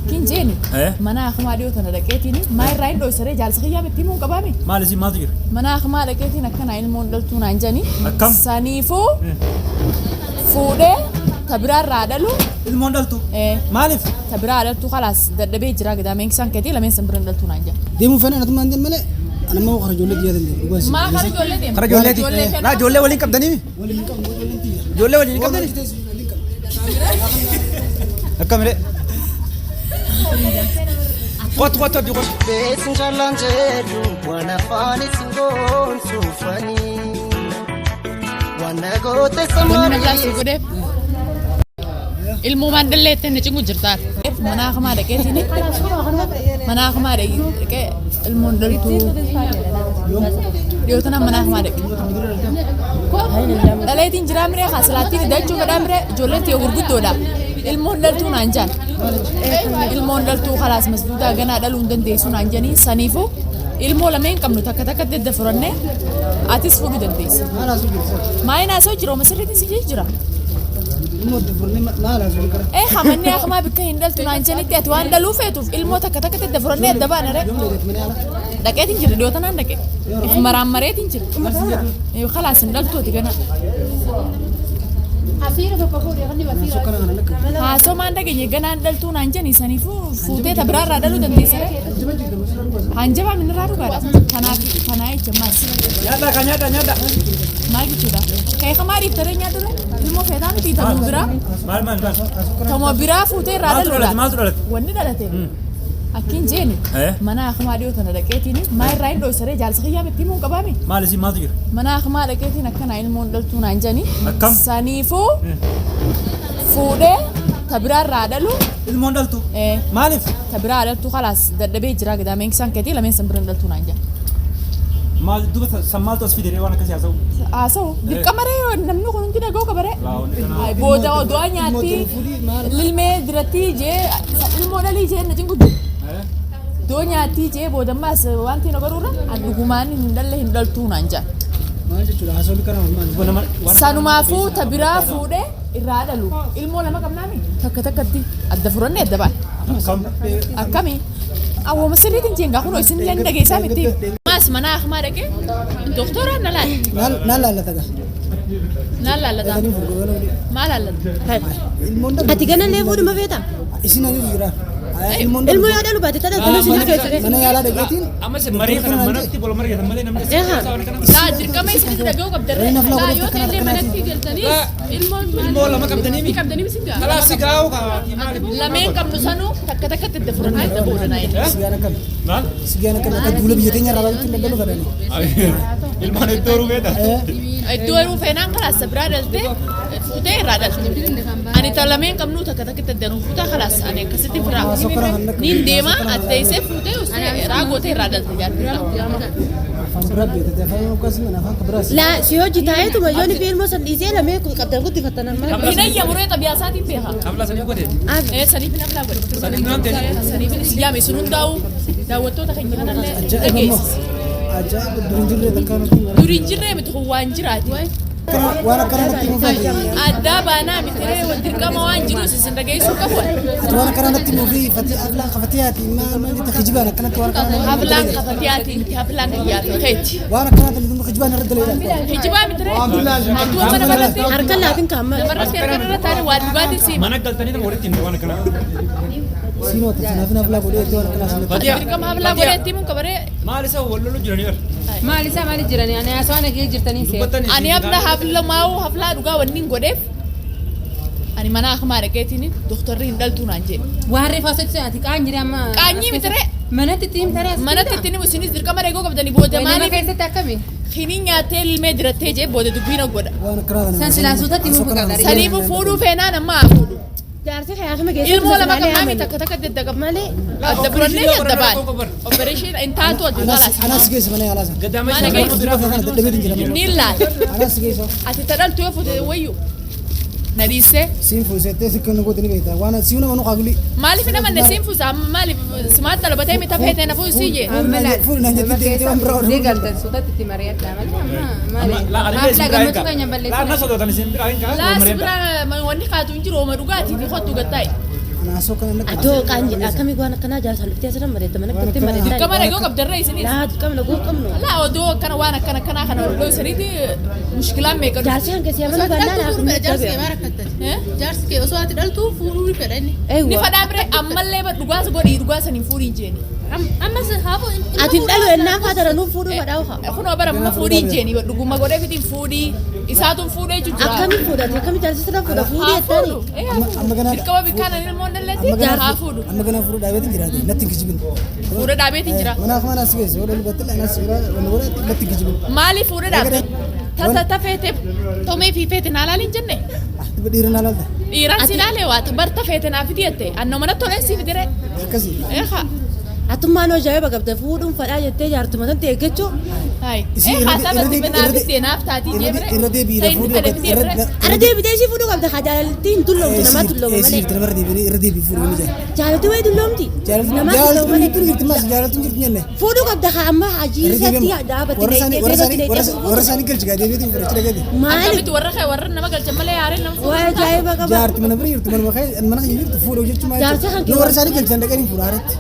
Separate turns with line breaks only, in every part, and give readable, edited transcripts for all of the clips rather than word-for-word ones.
أكين جيني منا أخما ديو تنا لقيتيني ما يراين لو سري جالس خيام بتيمون قبامي
ما لزي ما تجر
منا أخما لقيتيني كنا علمون دلتون عنجاني
كم
سانيفو فوده تبرار رادلو
المون دلتو مالف
تبرار دلتو خلاص دبي جرا قدام إنسان كتير لمن سنبرن دلتون عنجان
ديمو فين أنا تمان دم ملأ أنا ما خرج ولد يا دلني
ما خرج ولد
خرج ولد لا جولة ولين كم دني جولة ولين كم دني كم ليه قط بيقول
بس إن شاء الله نجرو وأنا فاني سنقول سوفاني وأنا قلت سمعني
ilmu mandelle tenne cingu jirtar mana khama de ketini mana khama de ke ilmu daltu yo tana mana khama de daletin jiramre khaslati dachu gadamre jolati gurgudoda ilmu daltu nanjan ilmu daltu khalas masduda gana dalun dande sun anjani sanifu ilmu lamen kamnu takata de furanne atis fugu dande maina so jiro masallati sije jira إيه خمني أخ ما بك هندل تنانجني تأتوان دلو فيتوف الموت كتك تدفرني الدبان رأي دكتي تنجر ديوتنا عندك مرام مرة تنجر يو خلاص هندل تو تيجنا هاسو ما عندك يجنا هندل تنانجني سنيفو فوتة تبرار رادلو دندي سره هنجبا من رادو كذا ثنا جماس
يلا
ما كذا كي خماري ترى دولة ilmu fetan ti tamu bira
mal
tamu bira fute rada lola
mal tuh
wani dalate akin jeni mana akhma diyo tana laqetini mai rain do sare jals khiya be timun qabami
mal lزي ما تجر
mana akhma laqetina kana ilmu daltu nanjani sanifo fude tabira rada lo
المون دلتو مالف
tabira daltu khalas dadbe jira gada men san keti lamen sanbran daltu nanjani
ما دوبت سمالت أسفيدري وأنا كسي أسوي
أسو بالكاميرا نمنو كنون كده جو كبره بودا ودوانيا تي للمي درتي جي المودالي جي نجيم كده دوانيا تي جي بودا ما سوانتي نقولنا أدوكمان هندل هندل تونانجا سانو ما فو تبرا فو ده إرادة لو المولا ما كم نامي تكتي الدفرنة الدبان أكمي أو مسيري تنجينغا خلو يسند لين دقي سامتي ماس منا أخمارك دكتورة نلال
لا تجا
لا ما لا
أتيجنا نفود ما فيها
إسنا نجرا
ilmu ya ada lu berarti tadi kalau sini kayak
mana ya ada gatin
أما سمري كنا mana تي بولو مري كنا نمد
لا جرك ما يصير تدعو كبدر لا يوم اللي منك في قلتني
المو لما
كبدني مسنجا
خلاص سكاو
لما كم نسانو تك تدفرن هذا بورنا يعني
سجانا كنا كدولة بيجتيني رابط تندلو كذا
المو ندورو كده
الدور فينان خلاص سبرادل ده فوتة رادل أنا تلامين كم نو تك تدنو فوتة خلاص أنا كستي فرا نين ديما أتيسه فوتة وسه راغوتة رادل تجار
لا شو جتاعي تو مجوني في الموسم إزاي لما يكون قدر قدي ختنا ما
هنا يمرو تبياسات فيها
قبل سنة كده
إيه سنة بنا بلا قدر سنة بنا سيامي سنون داو تو تخيل هذا اللي
أجاب درنجرة تكانو
درنجرة متخوان جراتي
وانا كرنا تيمو في
أدا بنا متري ودركا ما وانجرو سندقي سوكا فوق
وانا كرنا تيمو في فتي أبلا خفتياتي ما تخجبانا كنا وانا كرنا
هبلان خفتياتي هبلان خياتي خيت
وانا كرنا تلي خجبانا رد لي
خجبا متري تو أنا مرة
أركل لكن كم
مرة كرنا تاني وادي سيم
mana galtani itu murid ini mana kena
سينو تسنافنا بلا بودي تو انا كنا
دركا ما هبلا بولي تيمو كبره
ما لسه ولا لو جرانير
ما لسه ما لجراني أنا أسوأنا كي جرتني سه
أنا أبلا هبلا ما هو هبلا رجع ونين قديف أنا منا أخمار كيتيني دكتورين دلتو نانجي
وهري فاسد سه أتيك أنجري أما
كاني متري
mana تتيم ترى
mana تتيني مسنيز دركا ما رجعوا كبدني بودا
ما
ماني
كيسة تكمي
خيني ياتل مدرتة جي بودا دبينا قدا
وانا كرنا
سانسلا سوتا تيمو بقدر
سليم فودو فينا نما فودو
تعرفي يا أخي ما جيت
ilmu lama kami tak teddak
مالي
الدبرني الدبان operation انتاتو خلاص
انا سكيس من يا لازم
قدام
أنا
ايش
نيلا
انا سكيس
اتتدل توفو ويو نريسه
سينفو ستة سكنوا قدني بيتا وانا سيونا منو قابلي
مالي فينا من نسيم فوز مالي سمعت لو بتاعي متفهت انا فوز سيجي
فول نهجة تيجي تيجي برا
دي قالت سوتا تتيم مريت لا ما
لا
ما
على
لا قامت كان يبلي
لا الناس ده تنسين براين كان
لا سبرا ما وني خاتو انجرو ما دوغاتي في خطو غتاي
naasoo kana nakka
Atoo qaanji akkamii waan akkanaa jaalatan dhuftee asirra mareetta mana qabdee mareetta.
Dirqama nagoo qabdarra isinis.
Laa dirqama nagoo qabnu.
Laa odoo akkana waan akkana kanaa kana loo saniiti mushkilaan meeqa dhufu.
Jaarsi hanqasii amma gannaan akkuma
jaarsi kee rakkattate. Jaarsi kee osoo ati dhaltuu fuudhuu fedha inni.
Ni fadhaa bire ammallee dhugaasa godhii dhugaasa hin fuudhiin jeeni.
Ammas haafuu.
ati dhalu ennaa faatara nuuf fuudhuu badhaa'u haa.
Kunoo bara amma fuudhiin jeeni dhuguma godhee fitiin fuudhii isaatuun fuudhee jira.
Akkamiin fuudhate akkamiin jaalsi sirra fuudha fuudhee jettanii.
amma ganaa
Dirqama bikkaan ilmoon dalleetti haa fuudhu.
amma ganaa fuudhu dhaabeetiin jiraate natti hin kijibin
Fuudha dhaabeetiin jira.
manaaf mana as geesse wala lubatte lanas wala wala natti hin kijibin
Maali fuudha dhaabe? Tasa feete tomee fi feete naalaaliin jenne.
tiba dhiira naalalta
Dhiiraan si laalee waata barta feete naa fidiyette anna mana tolee si fidire.
akkasii
Eeha.
Atummaan hojjaa qabda fuudhuun fadhaa jettee jaartuma tan eeggachuu.
Hai.
Isi
Haasaa barti banaa fidee naaf taatii jeebire.
irra deebiira fuudhu
Ara deebitee si fuudhuu qabda haa jaalaltii hin tulloomtu namaa tullooma malee.
Eesiif darbara deebiin irra deebii fuudhu ni jaa
Jaalaltii wayii tulloomti. Namaa tullooma
jaalatu
malee.
turu jirti mas jaalatu jirti jenne
Fuudhuu qabda haa amma hajii isatti dhaabatte
warra isaanii galchi gaa deebiitiin fudhachi dhagate
maali?
Akkamitti warra nama galchan malee yaareen nama fuudha.
Waa ajaa'iba qaba.
jaarti mana bira jirtu mana kan jirtu fuudhu jechuun maal
Jaarsa kan
warra isaanii galchan dhaqanii fuudha haaratti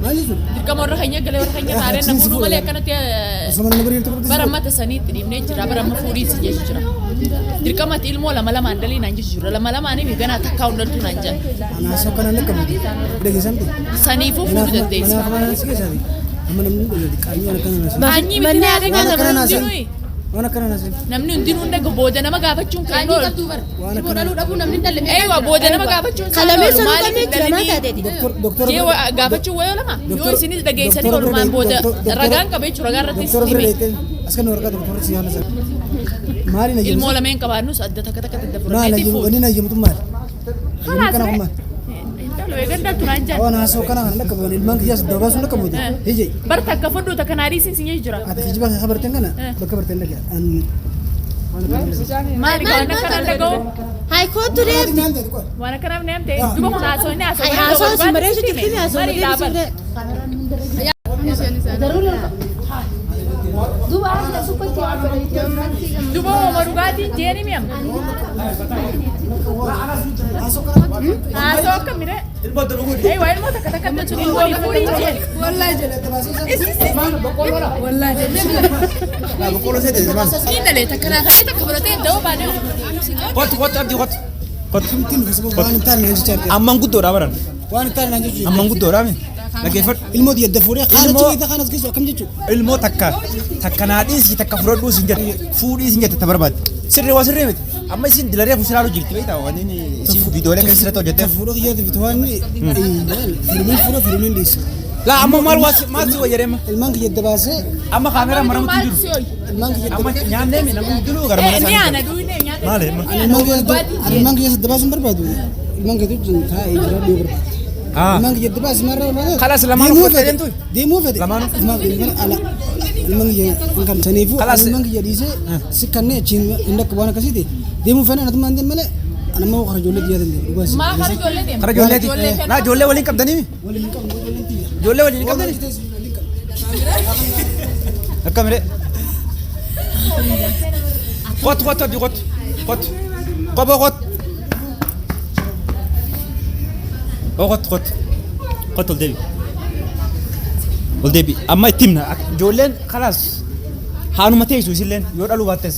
maal jechuudha
Dirqama warra keenya galee warra keenya yaareen nama fuudhu malee akkanatti
osoo mana bira jirtu
bara mata saniitti dhiibnee jira bara amma fuudhiin si jechu jira. Dirqamatti ilmoo lama lamaan dalii naan jechu jira lama lamaanii ganaa takkaa hundaltuu naan jira.
anaasoo kana nakkamu dhageessamte
Saniifuu fuudhu dandeessa.
manaaf mana as keessaati amma namni dhagati qaanyii waan akkana naasee
Baanyii miti yaada
waan
kana
akkana
namni
naasee
hundinuu
waan akkana naasee
namni hundinuu hundee booda nama gaafachuun kan
Qaanyii
oolu.
qabduu bara.
waan
Fuudhuu
akkana
dhaluu dhabuu namni dalle.
Eewa booda nama gaafachuun kan
Qalamee
oolu
sanuu
maaliif
qabnee jira maal taateeti?
doktora
Jee gaafachuun wayoo lama yoo isinis dhageessanii oolmaan booda ragaan qabee jechuudha ragaa irrattis
doktora bira
dhibee.
deettee as kan waraqaa doktora si haala sana maali na
Ilmoo
jedhu
lameen qabaannus adda takka takka
maal na
daddafuranneetti
jedhu
fuudhu.
wanni na jedhu maal
Kalaas
kana kun maal
eegan tunaan jaa.
waan haasoo kana kan nakkamu ilmaan kiyyaas darbaa sun nakkamu hije
Barta akka fudhu takka naadhiisiin sin jira.
ati kijiba ka barten kana bakka barten dhagaa an
Maali waan akkana dhaga'u
Hai kootu deemti.
waan akkanaaf ni hamte duba kun haasoo inni haasoo.
Hai haasoo si mareessu jirti mi haasoo
Marii
mareessu
dhaaban. Duba hooma dhugaatiin jeeni mi'am. Haasoo akka mire. Ee waa ilmoo takka takka jechuun ilmoo fuudhiin jeeni.
boqqolloo seete maal
Niin dalee takka naafamee takka fudhatee da'oo baadee.
qottu abdii qottu qottu
tin facebook waan tan na jecha
amman guddoodha baran
waan tan na jecha
amman guddoodha mi dhageeffadhu
ilmoo yadda fuudhee qaala
Ilmoo-
chiita kanas geessu akkam jechu
ilmoo takka naadhiisi takka fudhadhuu sin jette fuudhii sin jette ta barbaadde sirrii waa sirrii miti amma isin dilaree fusilaaluu jirti beektaa wanni isin viidiyoolee kan sirratti hojjettee
fuudhoo kiyyaati bituwaan firmiin fuudhoo firmiin dhiisu
laa amma maal si wayyareema
ilmaan kiyyadda baasee
amma kaameraa maramutti
Maal
jiru
si hoyi?
ilmaan kiyyadda
amma nyaannee mi namni hundinuu gara mana
Ni
isaanii
aana duwinee nyaata.
maali
ilmaan kiyyadda baasuun barbaadu ilmaan kiyyadda taa'ee jira dhiyoo barbaadu ilmaan kiyyadda baasee marra barbaadu
Kalas lamaan
deemuu
uffata
fedhe
jentu?
deemuu fedhe
Lamaanuu?
ilmaan kiyya ala ilmaan kiyya kan saniifuu
Kalas-
ilmaan kiyya dhiisee si kannee achiin inni akka waan akkasiiti deemuu fedhe anatumaan deem malee anammoo kara ijoollee biyyaa danda'e
Maa kara ijoollee deema?
kara ijoolleeti
Ijoollee
laa ijoollee waliin qabdanii mi ijoollee waliin hin qabdanii akkamire qottu abdii qottu qophoo qottu qottu ol deebi amma itti himna ijoolleen kalaas haanuma teessu isilleen yoo dhaluu baattees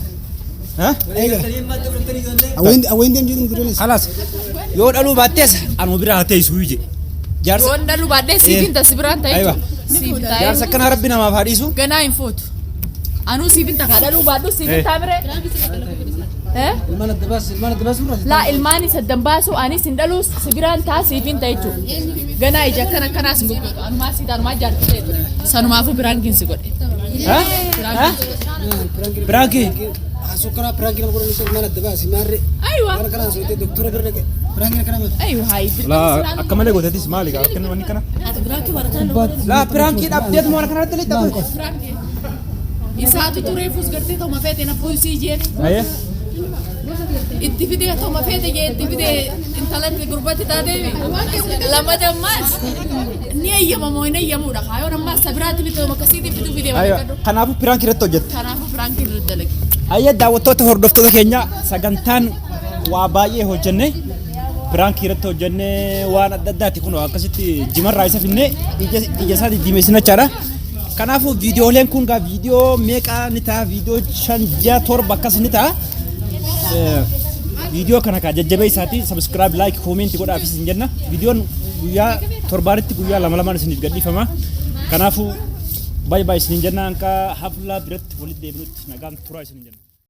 awwayin deem jedhu miti
kalaas yoo dhaluu baattees anuma biraa haa teessu ije jaarsa
Yoon dhaluu baadhee siifin tas biraan ta'e
Aywa.
siif
jaarsa
ta'e
akkanaa rabbi namaaf haa dhiisu
ganaa hin fuutu. Anuu siifin takka dhaluu baadhu siifin taamire.
ilmaan adda baasuun
Laa ilmaan isa dambaasu anis hin dhaluu si biraan taa siifin ta'e jechuudha. Ganaa ija akkana akkanaas hin gurgurtu. Anumaa siitaa anumaa jaallatee sanumaafuu biraan kinsi godhe.
biraakii
haasoo kanaa piraangii nama godhan ilmaan adda baasi maarre
Aywa.
waan kanaan sootee doktora bira dhaqe piraangii kana mati
Aywa haayi.
akka malee gootatis maali gaa akka wanni kana
Ati biraakii waraqaan
laa piraankii dhabdeetuma waan kana irratti lixxatu
Isaatu tureefus gartee toma feete na puusii jeen.
ayee
Itti fidee toma feete jee itti fidee intalan gurbatti taateefi. Lama dammaas ni eeyyamamoo hin eeyyamuudha. Kaayoon ammaas sabiraatti bitee makkasiitti fiduu fidee
aywa
bakka
kanaafuu piraankii irratti hojjette
kanaafuu firaankiin irratti dalage.
ayya daawwattoota hordoftoota keenya sagantaan waa baay'ee hojjenne prank irratti hojjannee waan adda addaati kun akkasitti jimarraa isa finne ija isaa diimesina chara kanaafuu viidiyooleen kun gaa viidiyoo meeqa ni ta'a viidiyoo 5-7 akkas ni ta'a viidiyoo kana ka jajjabeessaati subscribe like comment godhaafis hin jenna viidiyoon guyyaa torbaanitti guyyaa lama isiniif gadhiifama kanaafuu bye bye isin jenna anka hafla biratti walitti deebinutti nagaan turaa isin jenna